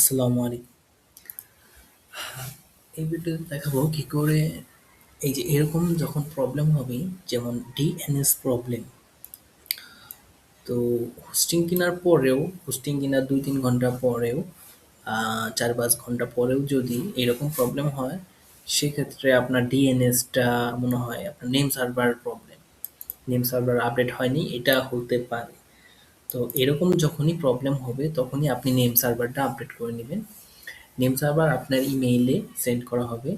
আসসালামু আলাইকুম। এই ভিডিওতে দেখাবো কি করে এই যে এরকম যখন প্রবলেম হবে, যেমন ডিএনএস প্রবলেম। তো হোস্টিং কেনার ২-৩ ঘন্টা পরেও ৪-৫ ঘন্টা পরেও যদি এরকম প্রবলেম হয়, সেক্ষেত্রে আপনার ডিএনএসটা মনে হয় আপনার name server problem. Name server update হয়নি, এটা হতে পারে। তো এরকম যখনই প্রবলেম হবে তখনই আপনি নেম সার্ভারটা আপডেট করে নিবেন। নেম সার্ভার আপনার ইমেইলে সেন্ড করা হবে।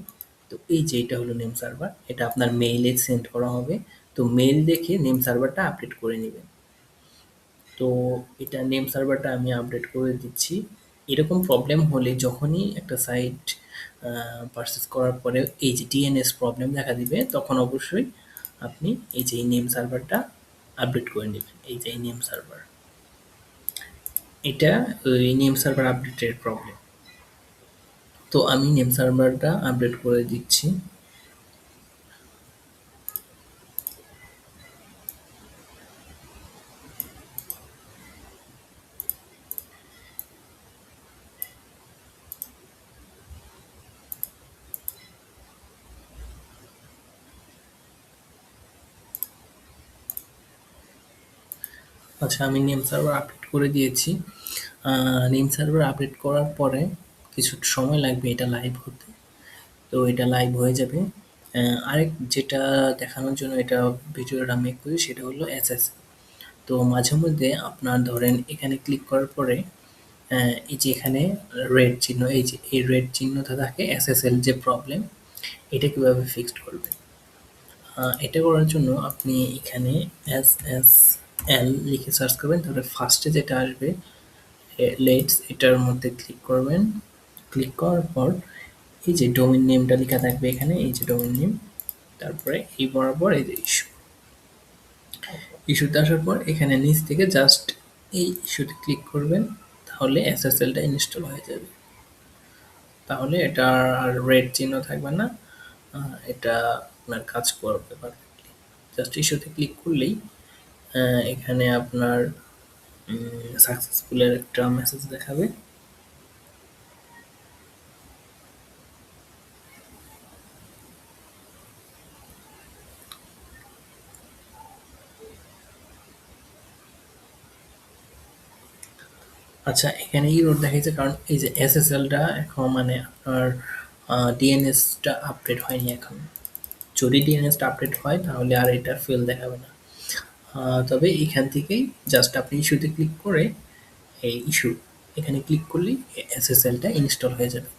তো এই যে এটা হলো নেম সার্ভার, এটা আপনার মেইলে সেন্ড করা হবে। তো মেইল দেখে নেম সার্ভারটা আপডেট করে নেবেন। তো এটা নেম সার্ভারটা আমি আপডেট করে দিচ্ছি। এরকম প্রবলেম হলে যখনই একটা সাইট পারচেজ করার পরে এই যে ডিএনএস প্রবলেম দেখা দিবে, তখন অবশ্যই আপনি এই যে এই নেম সার্ভারটা আপডেট করে নেবেন। এই যে এই নেম সার্ভার, এটা ওই নেম সার্ভার আপডেটের প্রবলেম। তো আমি নেম সার্ভারটা আপডেট করে দিচ্ছি। আচ্ছা, আমি নেম সার্ভার আপডেট করে দিয়েছি। নেম সার্ভার আপডেট করার পরে কিছু সময় লাগবে এটা লাইভ হতে। তো এটা লাইভ হয়ে যাবে। আরেক যেটা দেখানোর জন্য এটা ভিডিওটা মেক করি, সেটা হলো এসএসএল। তো মাঝে মধ্যে আপনার ধরেন এখানে ক্লিক করার পরে এই যে এখানে রেড চিহ্ন, এই যে এই রেড চিহ্নটা থাকে এসএসএল যে প্রবলেম, এটা কিভাবে ফিক্সড করবেন? এটা করার জন্য আপনি এখানে এসএসএল লিখে সার্চ করবেন, তারপরে ফার্স্টে যেটা আসবে লেটস, এটার মধ্যে ক্লিক করবেন। ক্লিক করার পর এই যে ডোমেইন নেমটা লেখা থাকবে এখানে, এই যে ডোমেইন নেম, তারপরে এই বরাবর এই যে ইস্যুতে আসার পর এখানে নিচ থেকে জাস্ট এই ইস্যুতে ক্লিক করবেন, তাহলে এসএসএলটা ইনস্টল হয়ে যাবে। তাহলে এটা আর রেড চিহ্ন থাকবে না, এটা আপনার কাজ করবে পারফেক্টলি। জাস্ট ইস্যুতে ক্লিক করলেই এখানে আপনার সাকসেসফুলের একটা মেসেজ দেখাবে। আচ্ছা, এখানে ইরর দেখাইছে কারণ এই যে এসএসএলটা এখন মানে আপনার ডিএনএসটা আপডেট হয়নি এখন। যদি ডিএনএসটা আপডেট হয় তাহলে আর এটা ফেল দেখাবে না। তবে এখান থেকেই জাস্ট আপনি ইস্যুতে ক্লিক করে এই ইস্যু এখানে ক্লিক করলেই এসএসএলটা ইনস্টল হয়ে যাবে।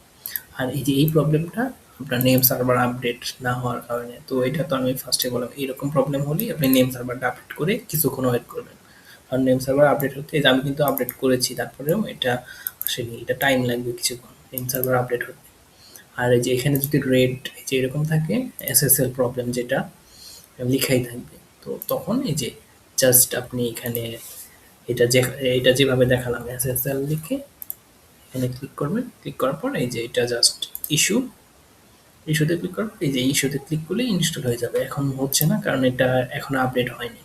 আর এই যে এই প্রবলেমটা আপনার নেম সার্ভার আপডেট না হওয়ার কারণে, তো এটা তো আমি ফার্স্টে বললাম এরকম প্রবলেম হলেই আপনি নেম সার্ভারটা আপডেট করে কিছুক্ষণ ওয়েট করবেন। আর নেম সার্ভার আপডেট হতে এই যে আমি কিন্তু আপডেট করেছি, তারপরেও এটা আসেনি, এটা টাইম লাগবে কিছুক্ষণ নেম সার্ভার আপডেট হতে। আর এই যে এখানে যদি রেড এই যে এরকম থাকে এসএসএল প্রবলেম, যেটা লিখাই থাকবে, তো তখন এই যে জাস্ট আপনি এখানে এটা যে এটা যেভাবে দেখালাম এসএসএল লিখে এখানে ক্লিক করবেন। ক্লিক করার পর এই যে এটা জাস্ট ইস্যু, ইস্যুতে ক্লিক করার পর এই যে ইস্যুতে ক্লিক করলে ইনস্টল হয়ে যাবে। এখন হচ্ছে না কারণ এটা এখনো আপডেট হয়নি।